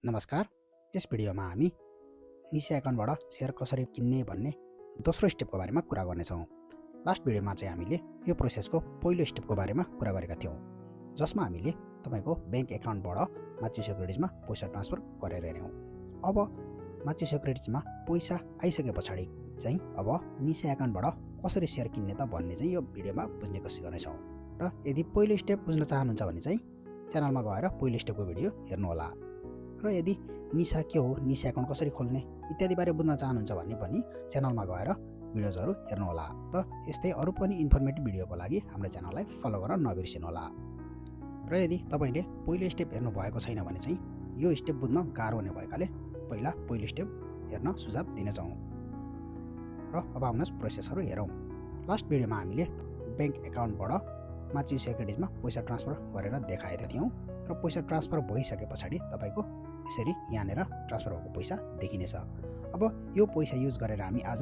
नमस्कार। यस भिडियोमा हामी निसा एकाउन्टबाट सेयर कसरी किन्ने भन्ने दोस्रो स्टेपको बारेमा कुरा गर्नेछौँ। लास्ट भिडियोमा चाहिँ हामीले यो प्रोसेसको पहिलो स्टेपको बारेमा कुरा गरेका थियौँ, जसमा हामीले तपाईको बैंक एकाउन्टबाट माच्यु सेक्युरिटिजमा पैसा ट्रान्सफर गरेर हेर्यौँ। अब माच्यु सेक्युरिटिजमा पैसा आइसके पछाडि चाहिँ अब निसा एकाउन्टबाट कसरी सेयर किन्ने त भन्ने चाहिँ यो भिडियोमा बुझ्ने कोसिस गर्नेछौँ। र यदि पहिलो स्टेप बुझ्न चाहनुहुन्छ भने चाहिँ च्यानलमा गएर पहिलो स्टेपको भिडियो हेर्नुहोला। र यदि निसा के हो, निसा एकाउन्ट कसरी खोल्ने इत्यादि बारे बुझ्न चाहनुहुन्छ भने पनि च्यानलमा गएर भिडियोजहरू हेर्नुहोला। र यस्तै अरू पनि इन्फर्मेटिभ भिडियोको लागि हाम्रो च्यानललाई फलो गर्न नबिर्सिनुहोला। र यदि तपाईले पहिलो स्टेप हेर्नु भएको छैन भने चाहिँ यो स्टेप बुझ्न गाह्रो हुने भएकाले पहिलो स्टेप हेर्न सुझाव दिनेछौँ। र अब आउनुहोस् प्रोसेसहरू हेरौँ। लास्ट भिडियोमा हामीले बैंक एकाउन्टबाट माच्यु सेक्युरिटिजमा पैसा ट्रान्सफर गरेर देखाएका थियौँ। र पैसा ट्रान्सफर भइसके पछाडि तपाईको यसरी यहाँनिर ट्रान्सफर भएको पैसा देखिनेछ। अब यो पैसा युज गरेर हामी आज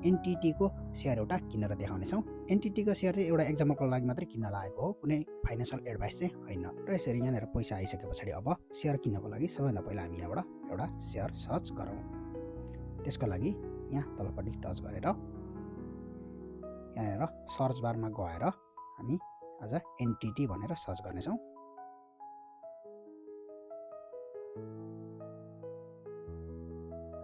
एनटिटीको सेयर एउटा किनेर देखाउनेछौँ। एनटिटीको सेयर चाहिँ एउटा एक्जाम्पलको लागि मात्रै किन्न लागेको हो, कुनै फाइनेन्सियल एडभाइस चाहिँ होइन। र यसरी यहाँनिर पैसा आइसके पछाडि अब सेयर किन्नको लागि सबैभन्दा पहिला हामी यहाँबाट एउटा सेयर सर्च गरौँ। त्यसको लागि यहाँ तलपट्टि टच गरेर यहाँनिर सर्च बारमा गएर हामी आज एनटिटी भनेर सर्च गर्नेछौँ।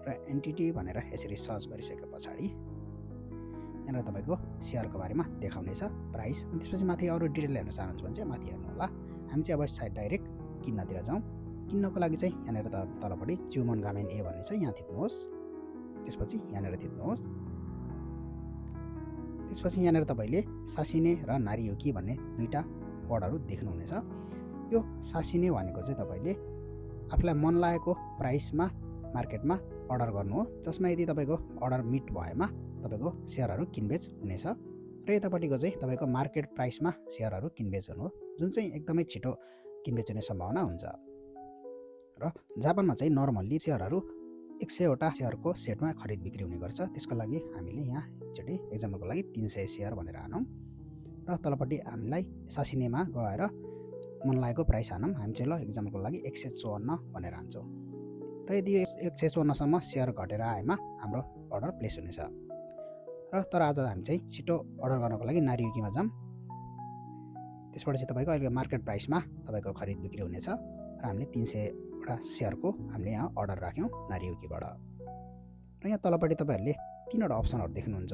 र एनटिटी भनेर यसरी सर्च गरिसके पछाडि यहाँनिर तपाईँको सेयरको बारेमा देखाउनेछ, प्राइस। अनि त्यसपछि माथि अरू डिटेल हेर्न चाहनुहुन्छ भने चाहिँ माथि हेर्नु होला। हामी चाहिँ अब साइड डाइरेक्ट किन्नतिर जाउँ। किन्नको लागि चाहिँ यहाँनिर तलपट्टि च्युमन गामेन ए भन्ने चाहिँ यहाँ थिच्नुहोस्। त्यसपछि यहाँनिर थिच्नुहोस्। त्यसपछि यहाँनिर तपाईँले सासिने र नारियुकी भन्ने दुईवटा वर्डहरू देख्नुहुनेछ। यो सासिने भनेको चाहिँ तपाईँले आफूलाई मन लागेको प्राइसमा मार्केटमा अर्डर गर्नु हो, जसमा यदि तपाईँको अर्डर मिट भएमा तपाईँको सेयरहरू किनबेच हुनेछ। र यतापट्टिको चाहिँ तपाईँको मार्केट प्राइसमा सेयरहरू किनबेच हुनु हो, जुन चाहिँ एकदमै छिटो किनबेच हुने सम्भावना हुन्छ। र जापानमा चाहिँ नर्मल्ली सेयरहरू 100वटा सेयरको सेटमा खरिद बिक्री हुने गर्छ। त्यसको लागि हामीले यहाँ एकचोटि एक्जाम्पलको लागि 300 सेयर भनेर हानौँ। र तलपट्टि हामीलाई सासिनेमा गएर मन लागेको प्राइस हानौँ। हामी चाहिँ ल एक्जाम्पलको लागि 154 भनेर हान्छौँ। र यदि 154सम्म सेयर घटेर आएमा हाम्रो अर्डर प्लेस हुनेछ। र तर आज हामी चाहिँ छिटो अर्डर गर्नको लागि नारियुकीमा जाऊँ। त्यसबाट चाहिँ तपाईँको अहिले मार्केट प्राइसमा तपाईँको खरिद बिक्री हुनेछ। र हामीले 300वटा सेयरको हामीले यहाँ अर्डर राख्यौँ नारियुकीबाट। र यहाँ तलपट्टि तपाईँहरूले 3वटा अप्सनहरू देख्नुहुन्छ।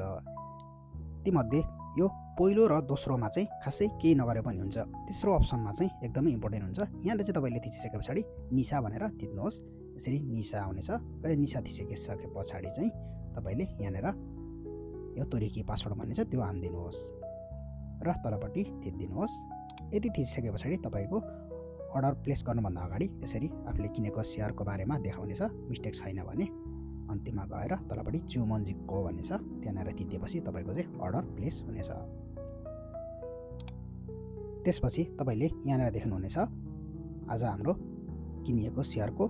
तीमध्ये यो पहिलो र दोस्रोमा चाहिँ खासै केही नगरे पनि हुन्छ। तेस्रो अप्सनमा चाहिँ एकदमै इम्पोर्टेन्ट हुन्छ। यहाँले चाहिँ तपाईँले थिचिसके पछाडि निसा भनेर थिच्नुहोस्। यसरी निसा आउनेछ। र निसा थिचिसके पछाडि चाहिँ तपाईँले यहाँनिर यो तोरीकी पासवर्ड भन्ने छ त्यो हानिदिनुहोस् र तलपट्टि थिचिदिनुहोस्। यदि थिचिसके पछाडि तपाईँको अर्डर प्लेस गर्नुभन्दा अगाडि यसरी आफूले किनेको सेयरको बारेमा देखाउनेछ। मिस्टेक छैन भने अन्तिममा गएर तलपट्टि च्युमनजिको भन्ने छ त्यहाँनिर थिचिदिएपछि तपाईँको चाहिँ अर्डर प्लेस हुनेछ। त्यसपछि तपाईँले यहाँनिर देख्नुहुनेछ आज हाम्रो किनिएको सेयरको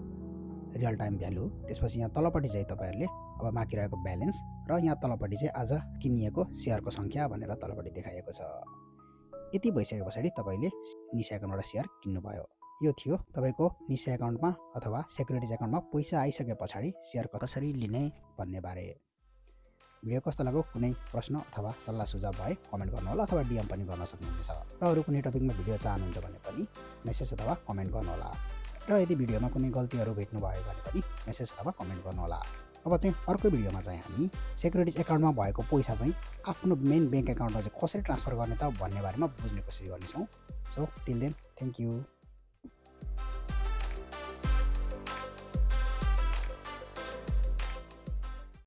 रियल टाइम भ्यालु। त्यसपछि यहाँ तलपट्टि चाहिँ तपाईँहरूले अब बाँकी रहेको ब्यालेन्स र यहाँ तलपट्टि चाहिँ आज किनिएको सेयरको सङ्ख्या भनेर तलपट्टि देखाइएको छ। यति भइसके पछाडि तपाईँले निसा एकाउन्टबाट सेयर किन्नुभयो। यो थियो तपाईँको निसा एकाउन्टमा अथवा सेक्युरिटिज एकाउन्टमा पैसा आइसके पछाडि सेयर कसरी लिने भन्ने बारे। भिडियो कस्तो लाग्यो, कुनै प्रश्न अथवा सल्लाह सुझाव भए कमेन्ट गर्नुहोला अथवा डिएम पनि गर्न सक्नुहुनेछ। र अरू कुनै टपिकमा भिडियो चाहनुहुन्छ भने पनि मेसेज अथवा कमेन्ट गर्नुहोला। र यदि भिडियोमा कुनै गल्तीहरू भेट्नुभयो भने पनि मेसेज अथवा कमेन्ट गर्नुहोला। अब चाहिँ अर्को भिडियोमा चाहिँ हामी सेक्युरिटिज एकाउन्टमा भएको पैसा चाहिँ आफ्नो मेन ब्याङ्क एकाउन्टमा चाहिँ कसरी ट्रान्सफर गर्ने त भन्ने बारेमा बुझ्ने कोसिस गर्नेछौँ। So till then thank you.